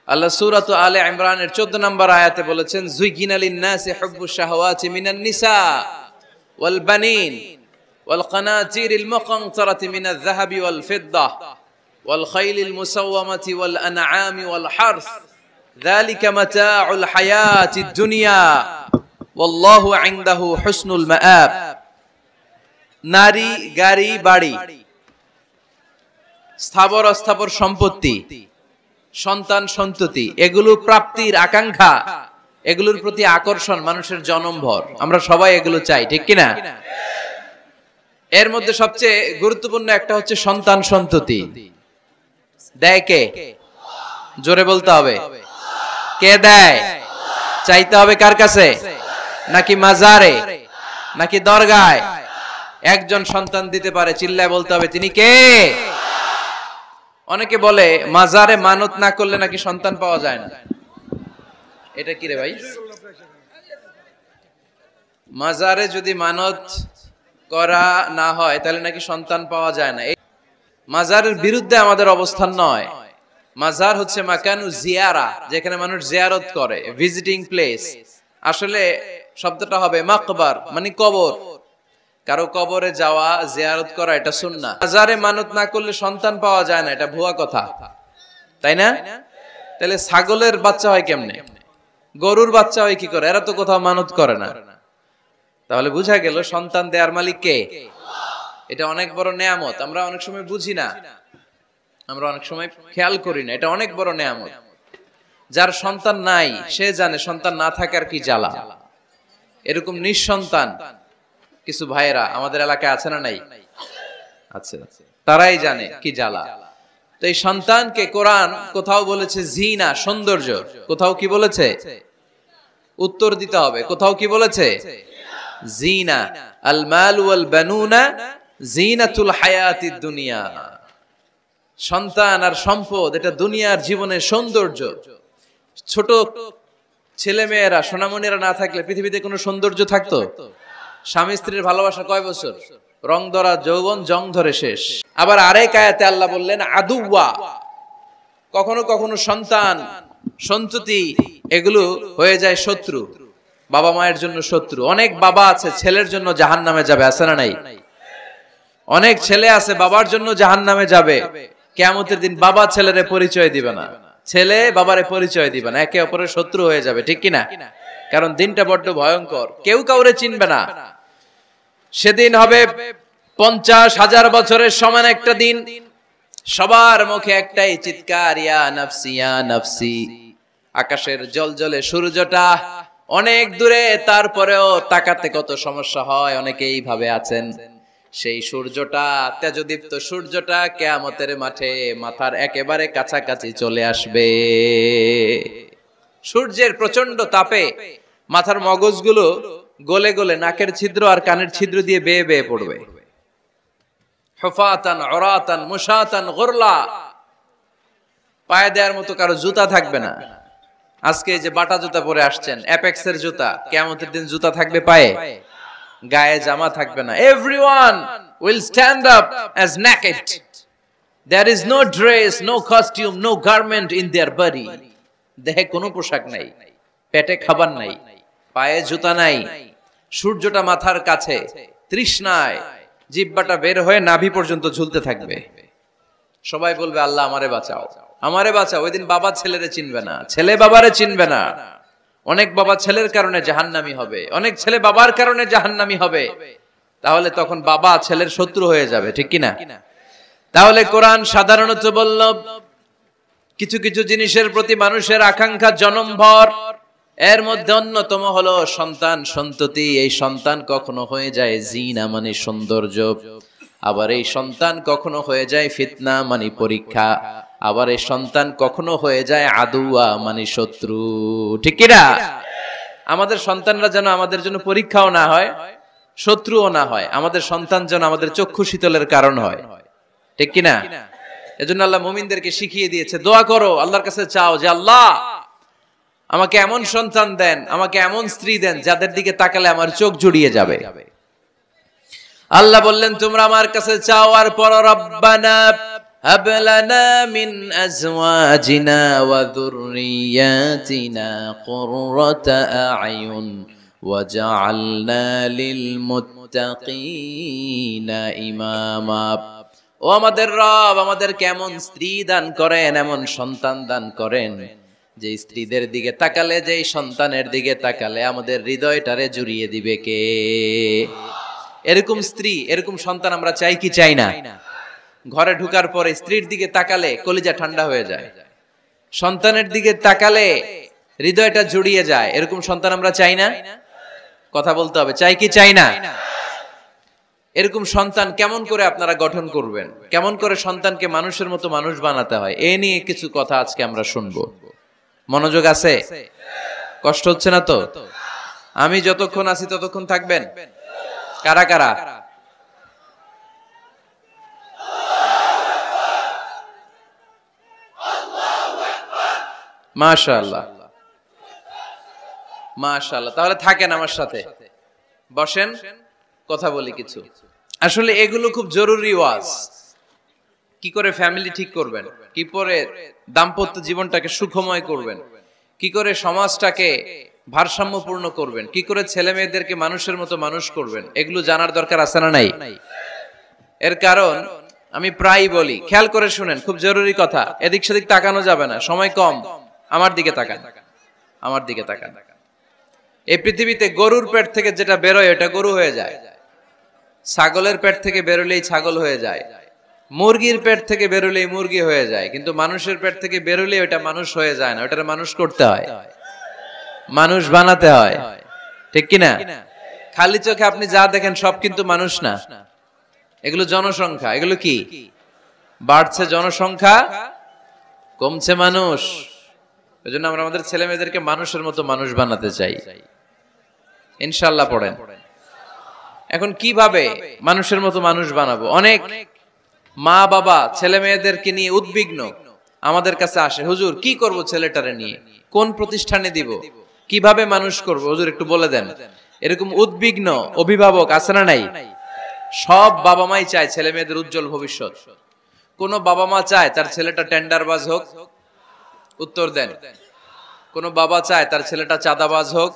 আল্লাহ সূরাত আলে ইমরানের 14 নম্বর আয়াতে বলেছেন, যুইগিনা লিন-নাসি হুব্বুশ শাহাওয়াতি মিনান নিসা ওয়াল বানিন ওয়াল কানাতিরিল মুকানতারাতি মিনাজ যাহাবি ওয়াল ফিদ্দা ওয়াল খাইলিল মুসাওওয়ামাতি ওয়াল আনআমি ওয়াল হারস যালিকা মাতাউল হায়াতিদ দুনিয়া ওয়াল্লাহু ইনদাহু হুসনুল মাআব। নারী, গাড়ি, বাড়ি, স্থাবর অস্থাবর সম্পত্তি, সন্তান সন্ততি, এগুলো প্রাপ্তির আকাঙ্ক্ষা, এগুলোর প্রতি আকর্ষণ মানুষের জনমভর। আমরা সবাই এগুলো চাই, ঠিক কিনা? এর মধ্যে সবচেয়ে গুরুত্বপূর্ণ একটা হচ্ছে সন্তান সন্ততি। দেয় কে? জোরে বলতে হবে, কে দেয়? চাইতে হবে কার কাছে? নাকি মাজারে, নাকি দরগায়? একজন সন্তান দিতে পারে, চিল্লায় বলতে হবে তিনি কে? অনেকে বলে মাজারে মানত না করলে নাকি সন্তান পাওয়া যায় না। এটা কি রে ভাই? মাজারে যদি মানত করা না হয় তাহলে নাকি সন্তান পাওয়া যায় না। মাজারের বিরুদ্ধে আমাদের অবস্থান নয়। মাজার হচ্ছে মাকানু জিয়ারা, যেখানে মানুষ জিয়ারত করে, ভিজিটিং প্লেস। আসলে শব্দটা হবে মাকবার, মানে কবর। কারো কবরে যাওয়া, জিয়ারত করা, এটা সুন্নাহ। মাজারে মানত না করলে সন্তান পাওয়া যায় না, এটা ভুয়া কথা, তাই না? তাহলে ছাগলের বাচ্চা হয় কেমনে? গরুর বাচ্চা হয় কি করে? এরা তো কোথাও মানত করে না। তাহলে বুঝা গেল সন্তান দেয়ার মালিক কে? এটা অনেক বড় নেয়ামত। আমরা অনেক সময় বুঝি না, আমরা অনেক সময় খেয়াল করি না। এটা অনেক বড় নেয়ামত। যার সন্তান নাই সে জানে সন্তান না থাকার কি জ্বালা। এরকম নিঃসন্তান কিছু ভাইয়েরা আমাদের এলাকায় আছে না নাই? আছে। তারাই জানে কি জ্বালা। তো এই সন্তানকে কোরআন কোথাও বলেছে জিনা, সৌন্দর্য, কোথাও কি বলেছে? উত্তর দিতে হবে। কোথাও কি বলেছে? জিনা। আল মাল ওয়াল বানুনা জিনাতুল হায়াতিদ দুনিয়া। সন্তান আর সম্পদ এটা দুনিয়ার জীবনের সৌন্দর্য। ছোট ছেলে মেয়েরা, সোনামণিরা না থাকলে পৃথিবীতে কোনো সৌন্দর্য থাকতো? স্বামী স্ত্রীর ভালোবাসা কয় বছর? রং ধরা যৌবন, জং ধরে শেষ। আবার আরেক আয়াতে আল্লাহ বললেন আদুওয়া। কখনো কখনো সন্তান সন্ততি এগুলো হয়ে যায় শত্রু, বাবা মায়ের জন্য শত্রু। অনেক বাবা আছে ছেলের জন্য জাহান্নামে যাবে, আছে না নাই? অনেক ছেলে আছে বাবার জন্য জাহান্নামে যাবে। কিয়ামতের দিন বাবা ছেলেরে পরিচয় দিবে না, ছেলে বাবারে পরিচয় দিবে না, একে অপরের শত্রু হয়ে যাবে, ঠিক কিনা? কারণ দিনটা বড্ড ভয়ঙ্কর, কেউ কাউরে চিনবে না। সেদিন হবে 50,000 বছরের সমান একটা দিন। সবার মুখে একটাই চিৎকার, ইয়া নাফসি ইয়া নাফসি। আকাশের জ্বলজ্বলে সূর্যটা অনেক দূরে, তারপরেও তাকাতে কত সমস্যা হয়। অনেকে এইভাবে আছেন। সেই সূর্যটা, তেজদীপ্ত সূর্যটা কিয়ামতের মাঠে মাথার একেবারে কাছাকাছি চলে আসবে। সূর্যের প্রচন্ড তাপে মাথার মগজগুলো গলে গলে নাকের ছিদ্র আর কানের ছিদ্র দিয়ে বেয়ে বেয়ে পড়বে। হুফাতান উরাতান মুশাতান গুরলা। পায়ে দেওয়ার মতো কারো জুতা থাকবে না। আজকে যে বাটা জুতা পরে আসছেন, অ্যাপেক্সের জুতা, কিয়ামতের দিন জুতা থাকবে পায়ে, গায়ে জামা থাকবে না। Everyone will stand up as naked. There is no dress, no costume, no garment in their body. দেহে কোনো পোশাক নাই, পেটে খাবার নাই, পায়ে জুতা নাই। সূর্যটা মাথার কাছে, তৃষ্ণায় জিহ্বাটা বের হয়ে নাভি পর্যন্ত ঝুলতে থাকবে। সবাই বলবে আল্লাহ আমারে বাঁচাও, আমারে বাঁচাও। ওই দিন বাবা ছেলেরে চিনবে না, ছেলে বাবারে চিনবে না। অনেক বাবা ছেলের কারণে জাহান্নামী হবে, অনেক ছেলে বাবার কারণে জাহান্নামী হবে। তাহলে তখন বাবা ছেলের শত্রু হয়ে যাবে, ঠিক কিনা? তাহলে কোরআন সাধারণত বলল কিছু কিছু জিনিসের প্রতি মানুষের আকাঙ্ক্ষা জনমভর। এর মধ্যে অন্যতম হলো সন্তান সন্ততি। এই সন্তান কখনো হয়ে যায় জিনা, মানে সৌন্দর্য। আবার এই সন্তান কখনো হয়ে যায় ফিতনা, মানে পরীক্ষা। আবার এই সন্তান কখনো হয়ে যায় আদুয়া, মানে শত্রু, ঠিক কিনা? আমাদের সন্তানরা যেন আমাদের জন্য পরীক্ষাও না হয়, শত্রুও না হয়। আমাদের সন্তান যেন আমাদের চক্ষু শীতলের কারণ হয়, ঠিক কিনা? এজন্য আল্লাহ মুমিনদেরকে শিখিয়ে দিয়েছে, দোয়া করো, আল্লাহর কাছে চাও যে আল্লাহ আমাকে এমন সন্তান দেন, আমাকে এমন স্ত্রী দেন যাদের দিকে তাকালে আমার চোখ জুড়িয়ে যাবে। আল্লাহ বললেন তোমরা আমার কাছে চাও আর পড়ো রব্বানা هب لنا من أزواجنا وذرياتنا قرة أعين وجعلنا للمتقين إماما ও আমাদের রব আমাদেরকে এমন স্ত্রী দান করেন, এমন সন্তান দান করেন যে স্ত্রীদের দিকে তাকালে, যেই সন্তানের দিকে তাকালে আমাদের হৃদয়টারে জুড়িয়ে দিবে কে? এরকম স্ত্রী, এরকম সন্তান আমরা চাই কি চাই না? ঘরে ঢুকার পরে স্ত্রীর দিকে তাকালে কলিজা ঠান্ডা হয়ে যায়, সন্তানের দিকে তাকালে হৃদয়টা জুড়িয়ে যায়। এরকম সন্তান আমরা চাই না? কথা বলতে হবে, চাই কি চাই না? এরকম সন্তান কেমন করে আপনারা গঠন করবেন, কেমন করে সন্তানকে মানুষের মতো মানুষ বানাতে হয়, এ নিয়ে কিছু কথা আজকে আমরা শুনবো। মনোযোগ আছে? কষ্ট হচ্ছে না তো? আমি যতক্ষণ আছি ততক্ষণ থাকবেন? কারা কারা? মাশাআল্লাহ, মাশাআল্লাহ। তাহলে থাকেন আমার সাথে, বসেন, কথা বলি কিছু। আসলে এগুলো খুব জরুরি ওয়াজ। কি করে ফ্যামিলি ঠিক করবেন, কি করে দাম্পত্য জীবনটাকে সুখময় করবেন, কি করে সমাজটাকে ভারসাম্যপূর্ণ করবেন, কি করে ছেলে মেয়েদেরকে মানুষের মতো মানুষ করবেন, এগুলো জানার দরকার আছে না নাই? এর কারণ আমি প্রায় বলি, খেয়াল করে শুনেন, খুব জরুরি কথা, এদিক সেদিক তাকানো যাবে না, সময় কম। আমার দিকে তাকান, আমার দিকে তাকান। এই পৃথিবীতে গরুর পেট থেকে যেটা বেরোয় ওটা গরু হয়ে যায়, ছাগলের পেট থেকে বেরোলেই ছাগল হয়ে যায়, মুরগির পেট থেকে বেরোলেই মুরগি হয়ে যায়, কিন্তু মানুষের পেট থেকে বেরোলেই ওটা মানুষ হয়ে যায় না, ওটার মানুষ করতে হয়, মানুষ বানাতে হয়, ঠিক কিনা? খালি চোখে আপনি যা দেখেন সব কিন্তু মানুষ না, এগুলো জনসংখ্যা। এগুলো কি? বাড়ছে জনসংখ্যা, কমছে মানুষ। এজন্য আমরা আমাদের ছেলে মেয়েদেরকে মানুষের মতো মানুষ বানাতে চাই, ইনশাআল্লাহ। পড়েন। এখন কিভাবে মানুষের মতো মানুষ বানাবো? অনেক মা বাবা ছেলে মেয়েদেরকে নিয়ে উদ্বিগ্ন, আমাদের কাছে আসে, হুজুর কি করব ছেলেটারে নিয়ে, কোন প্রতিষ্ঠানে দিব, কিভাবে মানুষ করব, হুজুর একটু বলে দেন। এরকম উদ্বিগ্ন অভিভাবক আছে না নাই? সব বাবা মাই চায় ছেলে মেয়েদের উজ্জ্বল ভবিষ্যৎ। কোন বাবা মা চায় তার ছেলেটা টেন্ডারবাজ হোক? উত্তর দেন। কোন বাবা চায় তার ছেলেটা চাঁদাবাজ হোক,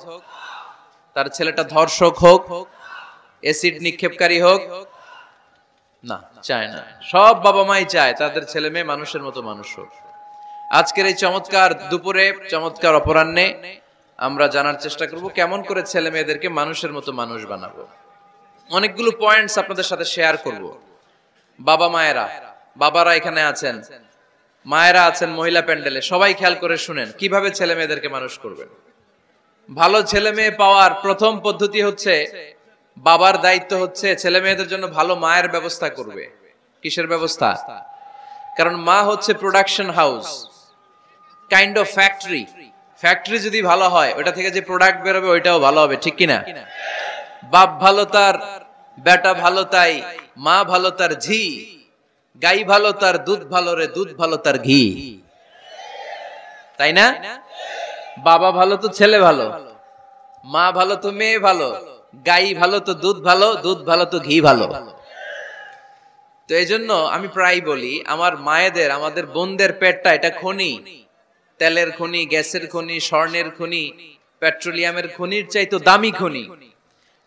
তার ছেলেটা ধর্ষক হোক, এসিড নিক্ষেপকারী হোক? না, চায় না। সব বাবা মাই চায় তাদের ছেলে মেয়ে মানুষের মতো মানুষ হোক। আজকের এই চমৎকার দুপুরে, চমৎকার অপরাহ্নে আমরা জানার চেষ্টা করব কেমন করে ছেলে মেয়েদেরকে মানুষের মতো মানুষ বানাবো। অনেকগুলো পয়েন্টস আপনাদের সাথে শেয়ার করব। বাবা মায়েরা, বাবারা এখানে আছেন, মায়েরা আছেন মহিলা প্যান্ডেলে, সবাই খেয়াল করে শুনেন কিভাবে ছেলে মেয়েদেরকে মানুষ করবেন। ভালো ছেলে মেয়ে পাওয়ার প্রথম পদ্ধতি হচ্ছে, বাবার দায়িত্ব হচ্ছে ছেলে মেয়েদের জন্য ভালো মায়ের ব্যবস্থা করবে। কিসের ব্যবস্থা? কারণ মা হচ্ছে production house, kind of factory. Factory যদি ভালো হয়, ওটা থেকে যে প্রোডাক্ট বেরোবে ওইটাও ভালো হবে, ঠিক কিনা? বাপ ভালো তার বেটা ভালো তাই, মা ভালো তার ঝি, গাই ভালো তার দুধ ভালো রে, দুধ ভালো তার ঘি, তাই না? বাবা ভালো তো ছেলে ভালো, মা ভালো তো মেয়ে ভালো, গাই ভালো তো দুধ ভালো, দুধ ভালো তো ঘি ভালো। তো এই জন্য আমি প্রায় বলি, আমার মায়েদের, আমাদের বোনদের পেটটা এটা খনি, তেলের খনি, গ্যাসের খনি, স্বর্ণের খনি, পেট্রোলিয়ামের খনির চাইতো দামি খনি।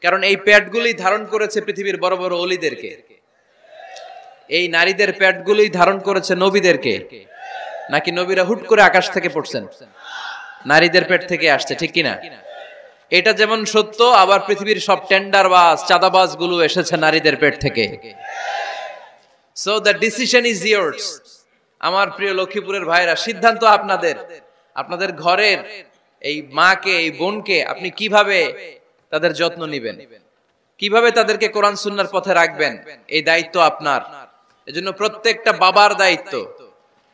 কারণ এই পেটগুলি ধারণ করেছে পৃথিবীর বড় বড় অলিদেরকে, এই নারীদের পেটগুলি ধারণ করেছে নবীদেরকে। নাকি নবীরা হুট করে আকাশ থেকে পড়ছেন? নারীদের পেট থেকে আসছে, ঠিক কিনা? এটা যেমন সত্য, আবার পৃথিবীর সব টেন্ডারবাজ, চাঁদাবাজ গুলো এসেছে নারীদের পেট থেকে। So the decision is years. আমার প্রিয় লক্ষ্মীপুরের ভাইরা, সিদ্ধান্ত আপনাদের। আপনাদের ঘরের এই মাকে, এই বোনকে আপনি কিভাবে তাদের যত্ন নেবেন, কিভাবে তাদেরকে কোরআন সুন্নাহর পথে রাখবেন, এই দায়িত্ব আপনার। এজন্য প্রত্যেকটা বাবার দায়িত্ব।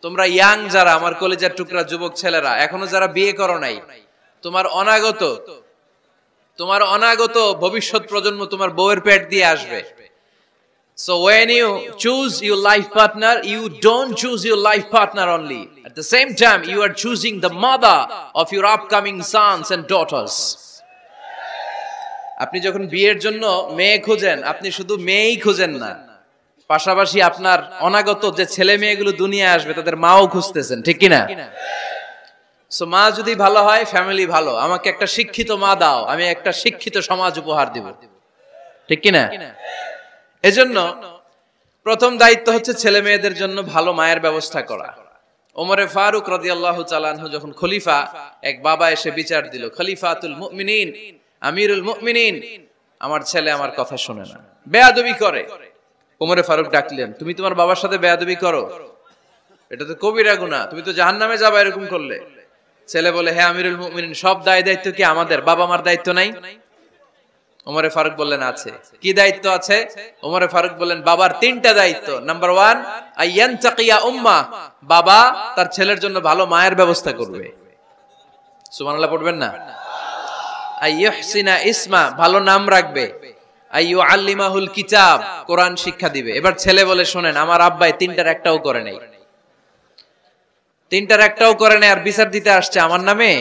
তোমরা ইয়াং যারা, আমার কলেজের টুকরা যুবক ছেলেরা, এখনো যারা বিয়ে করো নাই, তোমার অনাগত ভবিষ্যৎ প্রজন্ম তোমার বউয়ের পেট দিয়ে আসবে। So when you choose your life partner, you don't choose your life partner only. At the same time, you are choosing the mother of your upcoming sons and daughters. আপনি যখন বিয়ের জন্য মেয়ে খোঁজেন, আপনি শুধু মেয়েই খোঁজেন না, পাশাপাশি আপনার অনাগত যে ছেলে মেয়েগুলো দুনিয়ায় আসবে তাদের মাও খুঁজতেছেন, ঠিক কিনা? সো মা যদি ভালো হয়, ফ্যামিলি ভালো। আমাকে একটা শিক্ষিত মা দাও, আমি একটা শিক্ষিত সমাজ উপহার দিব, ঠিক কিনা? এজন্য প্রথম দায়িত্ব হচ্ছে ছেলে মেয়েদের জন্য ভালো মায়ের ব্যবস্থা করা। ওমরে ফারুক রাদিয়াল্লাহু তাআলা আনহু যখন খলিফা, এক বাবা এসে বিচার দিল, খলিফাতুল মুমিনিন, আমিরুল মুমিনিন, আমার ছেলে আমার কথা শুনে না, বেয়াদবি করে। ওমরে ফারুক ডাকলেন, তুমি তোমার বাবার সাথে বেয়াদবি করো? এটা তো কবিরা গুনাহ, তুমি তো জাহান্নামে যাবে এরকম করলে। ছেলে বলে, হ্যাঁ আমিরুল মুমিনিন, সব দায়িত্ব কি আমাদের? বাবা মার দায়িত্ব নাই? ওমরে ফারুক বললেন, আছে। কি দায়িত্ব আছে? ওমরে ফারুক বললেন, বাবার 3টা দায়িত্ব। নাম্বার 1, আইয়ানতাকিয়া উম্মা, বাবা তার ছেলের জন্য ভালো মায়ের ব্যবস্থা করবে। সুবহানাল্লাহ পড়বেন না? আইয়ুহসিনা ইসমা, ভালো নাম রাখবে। আইয়ুআল্লিমাহুল কিতাব, কোরআন শিক্ষা দিবে। এবার ছেলে বলে, শোনেন, আমার আব্বাই 3টার একটাও করে নাই, 3টার একটাও করে নাই, আর বিচার দিতে আসছে আমার নামে।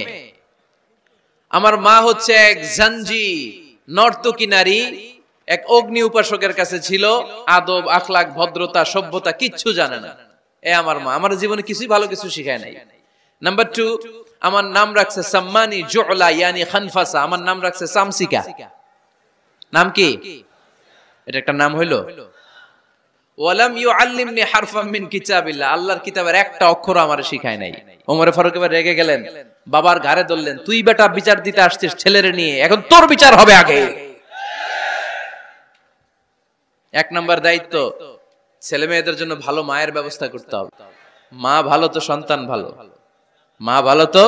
আমার মা হচ্ছে এক জাঞ্জি, নর্তকী নারী, এক অগ্নি উপাসকের কাছে ছিল, আদব আখলাক ভদ্রতা সভ্যতা কিচ্ছু জানে না। এ আমার মা, আমার জীবনে কিছুই ভালো কিছু শিখায় নাই। নাম্বার 2, আমার নাম রাখছে সাম্মানি জুলা ইয়ানি খানফাসা, আমার নাম রাখছে সামসিকা। নাম কি? এটা একটা নাম হইলো? ওয়ালাম ইউআল্লিমনি হারফাম মিন কিতাবিল্লাহ, আল্লাহর কিতাবের একটা অক্ষর আমারে শিখায় নাই। ওমরে ফারুক এবার রেগে গেলেন, বাবার ঘাড়ে ধরলেন, তুই বেটা বিচার দিতে আসছিস ছেলেরে নিয়ে, এখন তোর বিচার হবে আগে। 1 নাম্বার দায়িত্ব, ছেলে মেয়েদের জন্য ভালো মায়ের ব্যবস্থা করতে হবে। মা ভালো তো সন্তান ভালো, মা ভালো তো,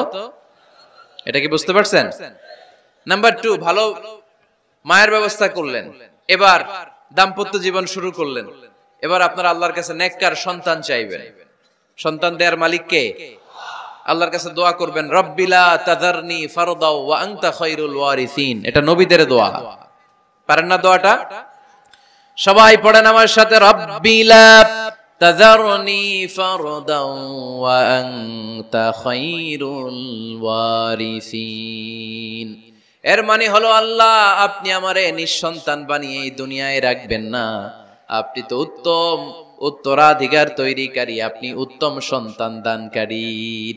এটা কি বুঝতে পারছেন? নাম্বার 2, ভালো মায়ের ব্যবস্থা করলেন, এবার দাম্পত্য জীবন শুরু করলেন। এবার আপনারা আল্লাহর কাছে নেককার সন্তান চাইবেন। সন্তান দেওয়ার মালিক কে? আল্লাহর কাছে দোয়া করবেন, রব্বিলা তাযারনি ফারদা ওয়া আনতা খায়রুল ওয়ারিসিন। এটা নবীদের দোয়া, পারেন না দোয়াটা? সবাই পড়েন আমার সাথে, রব্বিলা তাযারনি ফারদা ওয়া আনতা খায়রুল ওয়ারিসিন। এর মানে হলো, আল্লাহ আপনি আমারে নিঃসন্তান বানিয়ে এই দুনিয়ায় রাখবেন না, আপনি তো উত্তম উত্তরাধিকার তৈরিকারী, আপনি উত্তম সন্তান দানকারী,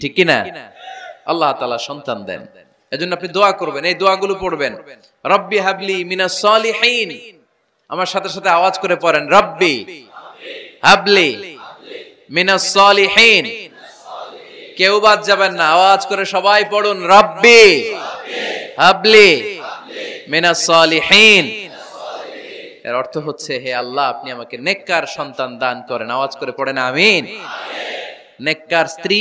ঠিক কিনা? আল্লাহ তাআলা সন্তান দেন, এজন্য আপনি দোয়া করবেন, এই দোয়াগুলো পড়বেন। রব্বি হাবলি মিনাস সালিহিন, আমার সাথে সাথে আওয়াজ করে পড়েন, রব্বি হাবলি মিনাস সালিহিন। কেউ বাদ যাবেন না, আওয়াজ করে সবাই পড়ুন, রব্বি হাবলি মিনাস সালিহিন। এর অর্থ হচ্ছে, হে আল্লাহ আপনি আমাকে নেককার সন্তান দান করেন। আওয়াজ করে পড়েন আমিন। নেককার স্ত্রী,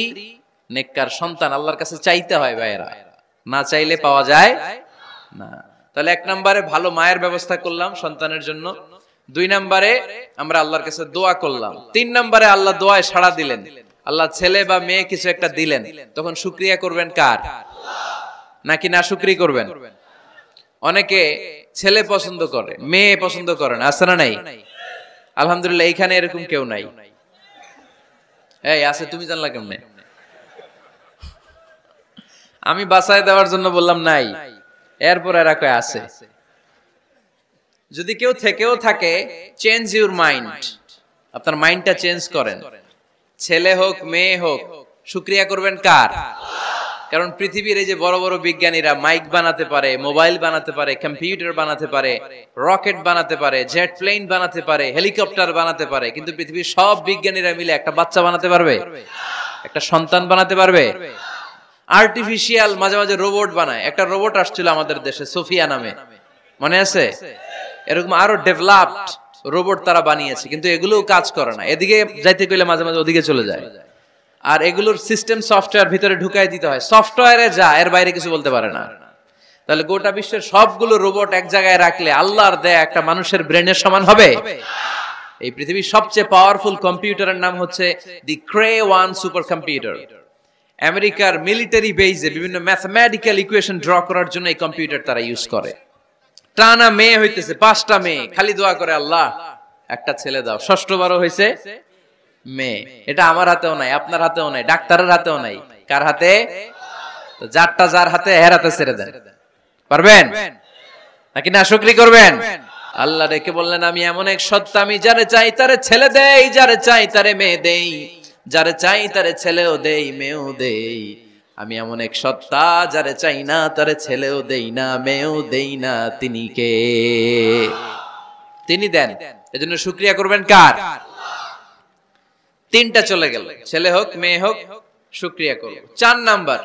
নেককার সন্তান আল্লাহর কাছে চাইতে হয় ভাইরা, না চাইলে পাওয়া যায় না। তাহলে 1 নম্বরে ভালো মায়ের ব্যবস্থা করলাম সন্তানের জন্য, 2 নম্বরে আমরা আল্লাহর কাছে দোয়া করলাম, 3 নম্বরে আল্লাহ দোয়ায় সাড়া দিলেন। আল্লাহ ছেলে বা মেয়ে কিছু একটা দিলেন, তখন শুকরিয়া করবেন কার? নাকি না শুকরি করবেন? অনেকে ছেলে পছন্দ করে, মেয়ে পছন্দ করে না, আছে না নাই? আলহামদুলিল্লাহ এইখানে এরকম কেউ নাই। এই আছে, তুমি জানলা কেমনে? আমি বাঁচায় দেওয়ার জন্য বললাম নাই, এরপর এরা কয় আছে। যদি কেউ থেকেও থাকে, চেঞ্জ ইউর মাইন্ড, আপনার মাইন্ডটা চেঞ্জ করেন। ছেলে হোক মেয়ে হোক, শুকরিয়া করবেন কার? কারণ পৃথিবীর এই যে বড় বড় বিজ্ঞানীরা মাইক বানাতে পারে, মোবাইল বানাতে পারে, কম্পিউটার বানাতে পারে, রকেট বানাতে পারে, জেট প্লেন বানাতে পারে, হেলিকপ্টার বানাতে পারে, কিন্তু পৃথিবীর সব বিজ্ঞানীরা মিলে একটা বাচ্চা বানাতে পারবে? একটা সন্তান বানাতে পারবে? আর্টিফিশিয়াল মাঝে মাঝে রোবট বানায়। একটা রোবট আসছিল আমাদের দেশে, সোফিয়া নামে, মনে আছে? এরকম আরো ডেভেলপড রোবট তারা বানিয়েছে, কিন্তু এগুলোও কাজ করে না। এদিকে যাইতে গেলে মাঝে মাঝে ওদিকে চলে যায়। আর এগুলোর সিস্টেম সফটওয়্যার ভিতরে ঢুকাই দিতে হয়, সফটওয়্যারে যা, এর বাইরে কিছু বলতে পারে না। তাহলে গোটা বিশ্বের সবগুলো রোবট এক জায়গায় রাখলে আল্লাহর দেয়া একটা মানুষের ব্রেনের সমান হবে? এই পৃথিবীর সবচেয়ে পাওয়ারফুল কম্পিউটারের নাম হচ্ছে দি ক্রে 1 সুপার কম্পিউটার। আমেরিকার মিলিটারি বেজে বিভিন্ন ম্যাথমেটিক্যাল ইকুয়েশন ড্র করার জন্য এই কম্পিউটার তারা ইউজ করে। টানা মেয়ে হইতেছে, 5টা মেয়ে, খালি দোয়া করে, আল্লাহ একটা ছেলে দাও। 6ঠবারও হয়েছে মেয়ে। এটা আমার হাতেও নাই, আপনার হাতেও নাই, ডাক্তারের হাতেও নাই। কার হাতে? তো যারটা যার হাতে, এর হাতে ছেড়ে দেন। পারবেন নাকি না শুকরি করবেন? আল্লাহ ডেকে বললেন, আমি এমন এক সত্তা, আমি যারে চাই তারে ছেলে দেই, যারে চাই তারে মেয়ে দেই, যারে চাই তারে ছেলেও দেই মেয়েও দেই। আমি এমন এক সত্তা, যারে চাই না তারে ছেলেও দেই না মেয়েও দেই না। তিনি কে? তিনি দেন। এজন্য শুকরিয়া করবেন কার? তিনটা চলে গেল, ছেলে হোক মেয়ে হোক, শুকরিয়া করব। 4 নাম্বার,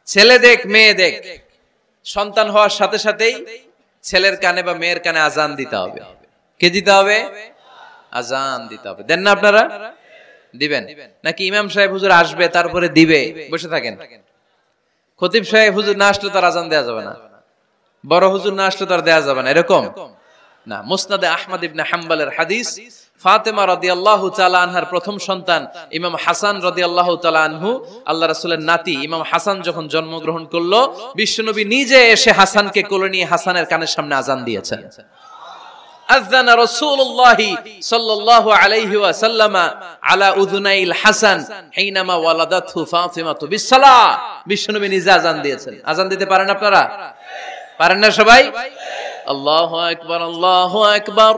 ছেলে দেখ মেয়ে দেখ, সন্তান হওয়ার সাথে সাথেই ছেলের কানে বা মেয়ের কানে আজান দিতে হবে। কে দিতে হবে? আজান দিতে হবে। দেন না আপনারা? দিবেন নাকি ইমাম সাহেব হুজুর আসবে তারপরে দিবে বসে থাকেন? খতিব সাহেব হুজুর না আসলে তার আজান দেয়া যাবে না, বড় হুজুর না আসলে তার দেয়া যাবে না, এরকম না। মুসনাদে আহমদ ইবনে হাম্বলের হাদিস, ফাতেমা রাদিয়াল্লাহু তাআলা আনহার প্রথম সন্তান ইমাম হাসান রাদিয়াল্লাহু তাআলা আনহু, আল্লাহ রাসূলের নাতি ইমাম হাসান যখন জন্মগ্রহণ করলো, বিশ্বনবী নিজে এসে হাসানকে কোলে নিয়ে হাসানের কানের সামনে আজান দিয়েছেন। আযানা রাসূলুল্লাহি সাল্লাল্লাহু আলাইহি ওয়াসাল্লাম আলা উযুনাইল হাসান হিনামা ওয়ালাদাতহু ফাতিমাতু বিসসালাহ। বিশ্বনবী নিজে আজান দিয়েছেন। আজান দিতে পারেন আপনারা? পারেন না সবাই? আল্লাহু আকবার, আল্লাহু আকবার,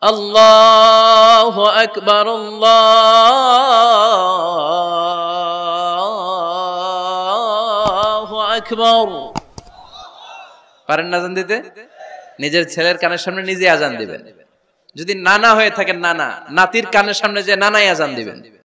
আল্লাহু আকবার, আল্লাহু আকবার। পারেন না আজান দিতে? নিজের ছেলের কানের সামনে নিজে আজান দিবেন। যদি নানা হয়ে থাকেন, নানা নাতির কানের সামনে যে নানাই আজান দিবেন।